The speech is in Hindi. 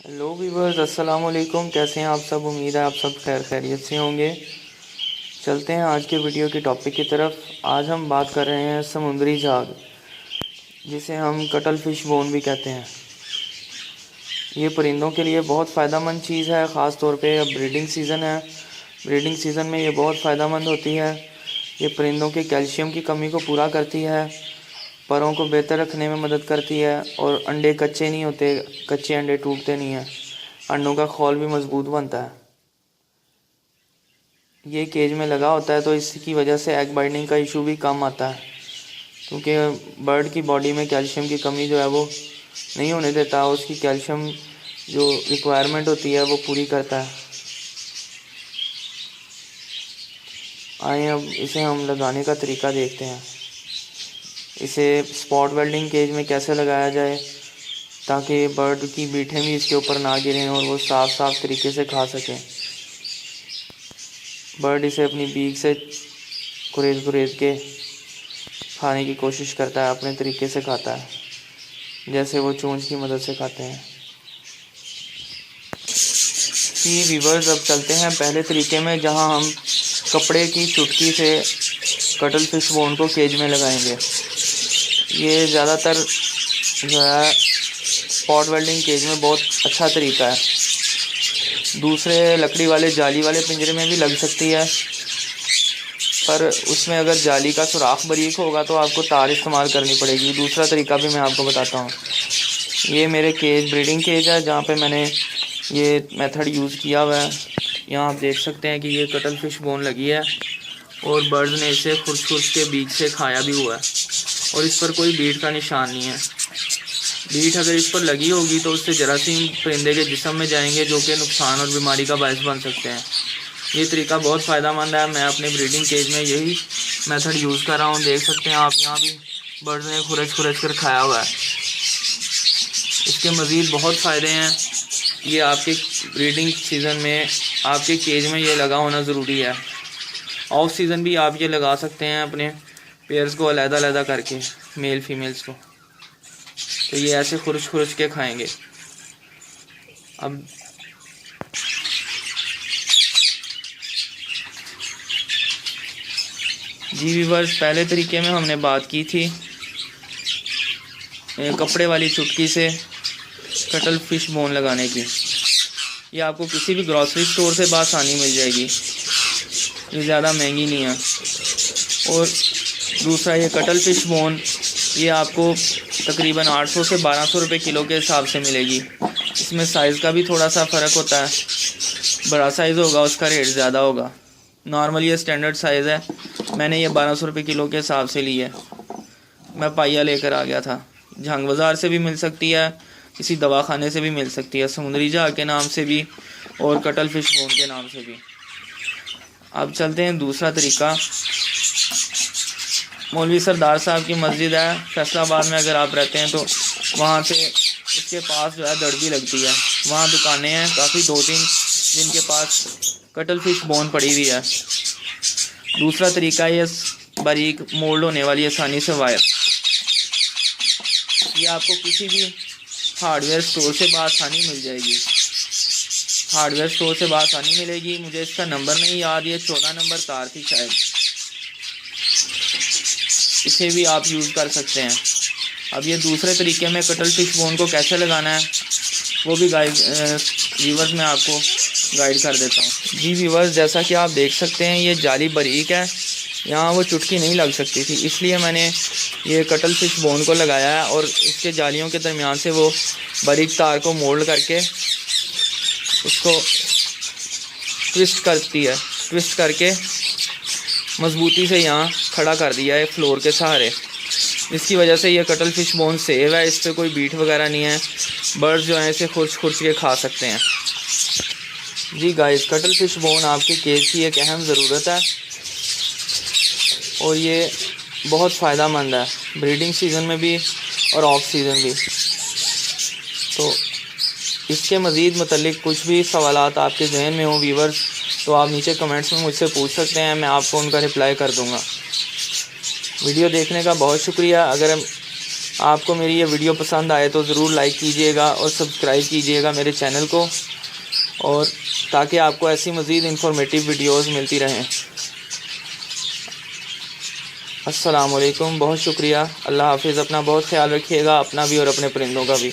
हेलो वीवर्स, अस्सलाम वालेकुम। कैसे हैं आप सब? उम्मीद है आप सब खैर खैरियत से होंगे। चलते हैं आज के वीडियो की टॉपिक की तरफ। आज हम बात कर रहे हैं समुद्री झाग, जिसे हम कटल फिश बोन भी कहते हैं। ये परिंदों के लिए बहुत फ़ायदेमंद चीज़ है, ख़ास तौर पे अब ब्रीडिंग सीज़न है। ब्रीडिंग सीज़न में ये बहुत फ़ायदेमंद होती है। ये परिंदों के कैल्शियम की कमी को पूरा करती है, परों को बेहतर रखने में मदद करती है और अंडे कच्चे नहीं होते, कच्चे अंडे टूटते नहीं हैं। अंडों का खोल भी मजबूत बनता है। ये केज में लगा होता है तो इसकी वजह से एग बाइंडिंग का इशू भी कम आता है, क्योंकि बर्ड की बॉडी में कैल्शियम की कमी जो है वो नहीं होने देता। उसकी कैल्शियम जो रिक्वायरमेंट होती है वो पूरी करता है। आइए अब इसे हम लगाने का तरीका देखते हैं। इसे स्पॉट वेल्डिंग केज में कैसे लगाया जाए ताकि बर्ड की बीटें भी इसके ऊपर ना गिरें और वो साफ साफ तरीके से खा सकें। बर्ड इसे अपनी बीक से कुरेद कुरेद के खाने की कोशिश करता है, अपने तरीके से खाता है, जैसे वो चोंच की मदद से खाते हैं। जी वीवर्स, अब चलते हैं पहले तरीके में, जहां हम कपड़े की चुटकी से कटल फिश बोन को केज में लगाएंगे। ये ज़्यादातर जो है स्पॉट वेल्डिंग केज में बहुत अच्छा तरीका है। दूसरे लकड़ी वाले जाली वाले पिंजरे में भी लग सकती है, पर उसमें अगर जाली का सुराख बारीक होगा तो आपको तार इस्तेमाल करनी पड़ेगी। दूसरा तरीका भी मैं आपको बताता हूँ। ये मेरे केज ब्रीडिंग केज है जहाँ पे मैंने ये मेथड यूज़ किया हुआ है। यहाँ आप देख सकते हैं कि ये कटल फिश बोन लगी है और बर्ड ने इसे खुर्च खुर्च के बीच से खाया भी हुआ है और इस पर कोई बीट का निशान नहीं है। बीट अगर इस पर लगी होगी तो उससे जरासीम परिंदे के जिस्म में जाएंगे, जो कि नुकसान और बीमारी का बायस बन सकते हैं। ये तरीका बहुत फ़ायदेमंद है। मैं अपने ब्रीडिंग केज में यही मेथड यूज़ कर रहा हूँ। देख सकते हैं आप, यहाँ भी बर्ड ने खुरच खुरच कर खाया हुआ है। इसके मज़ीद बहुत फ़ायदे हैं। ये आपके ब्रीडिंग सीज़न में आपके केज में ये लगा होना ज़रूरी है। ऑफ सीज़न भी आप ये लगा सकते हैं अपने पेयर्स को अलग-अलग करके, मेल फीमेल्स को, तो ये ऐसे खुरच खुरच के खाएंगे। अब जी वीवर्स, पहले तरीके में हमने बात की थी कपड़े वाली चुटकी से कटल फिश बोन लगाने की। ये आपको किसी भी ग्रॉसरी स्टोर से बासानी मिल जाएगी, ये ज़्यादा महंगी नहीं है। और दूसरा, ये कटल फिश बोन ये आपको तकरीबन 800 से 1200 रुपये किलो के हिसाब से मिलेगी। इसमें साइज़ का भी थोड़ा सा फ़र्क होता है। बड़ा साइज़ होगा उसका रेट ज़्यादा होगा। नॉर्मल ये स्टैंडर्ड साइज़ है। मैंने ये 1200 रुपये किलो के हिसाब से ली है। मैं पाइया लेकर आ गया था। जंग बाज़ार से भी मिल सकती है, किसी दवाखाने से भी मिल सकती है, समुद्री जहाज के नाम से भी और कटल फिश बोन के नाम से भी। अब चलते हैं दूसरा तरीका। मौलवी सरदार साहब की मस्जिद है फैसलाबाद में, अगर आप रहते हैं तो वहाँ से इसके पास जो है दड़बी लगती है, वहाँ दुकानें हैं काफ़ी, 2-3 जिनके पास कटल फिश बोन पड़ी हुई है। दूसरा तरीका ये बारीक मोल्ड होने वाली आसानी से वायर, ये आपको किसी भी हार्डवेयर स्टोर से बासानी मिल जाएगी। हार्डवेयर स्टोर से बासानी मिलेगी। मुझे इसका नंबर नहीं याद, ये 14 नंबर तार थी शायद। इसे भी आप यूज़ कर सकते हैं। अब ये दूसरे तरीके में कटल फिश बोन को कैसे लगाना है वो भी व्यूवर्स मैं आपको गाइड कर देता हूँ। जी व्यूवर्स, जैसा कि आप देख सकते हैं ये जाली बारीक है, यहाँ वो चुटकी नहीं लग सकती थी, इसलिए मैंने ये कटल फिश बोन को लगाया है और इसके जालियों के दरमियान से वो बारीक तार को मोल्ड करके उसको ट्विस्ट करके मजबूती से यहाँ खड़ा कर दिया है फ्लोर के सहारे। इसकी वजह से ये कटल फिश बोन सेव है, इस पर कोई बीट वगैरह नहीं है। बर्ड्स जो हैं इसे खुर्च खुर्च के खा सकते हैं। जी गाइस, कटल फिश बोन आपके केज की एक अहम ज़रूरत है और ये बहुत फ़ायदेमंद है ब्रीडिंग सीज़न में भी और ऑफ सीज़न भी। तो इसके मज़ीद मुतल्लिक कुछ भी सवालात आपके जहन में हो व्यूवर्स, तो आप नीचे कमेंट्स में मुझसे पूछ सकते हैं, मैं आपको उनका रिप्लाई कर दूँगा। वीडियो देखने का बहुत शुक्रिया। अगर आपको मेरी ये वीडियो पसंद आए तो ज़रूर लाइक कीजिएगा और सब्सक्राइब कीजिएगा मेरे चैनल को, और ताकि आपको ऐसी मज़ीद इन्फॉर्मेटिव वीडियोज़ मिलती रहें। अस्सलाम वालेकुम, बहुत शुक्रिया। अल्लाह हाफिज़। अपना बहुत ख्याल रखिएगा, अपना भी और अपने परिंदों का भी।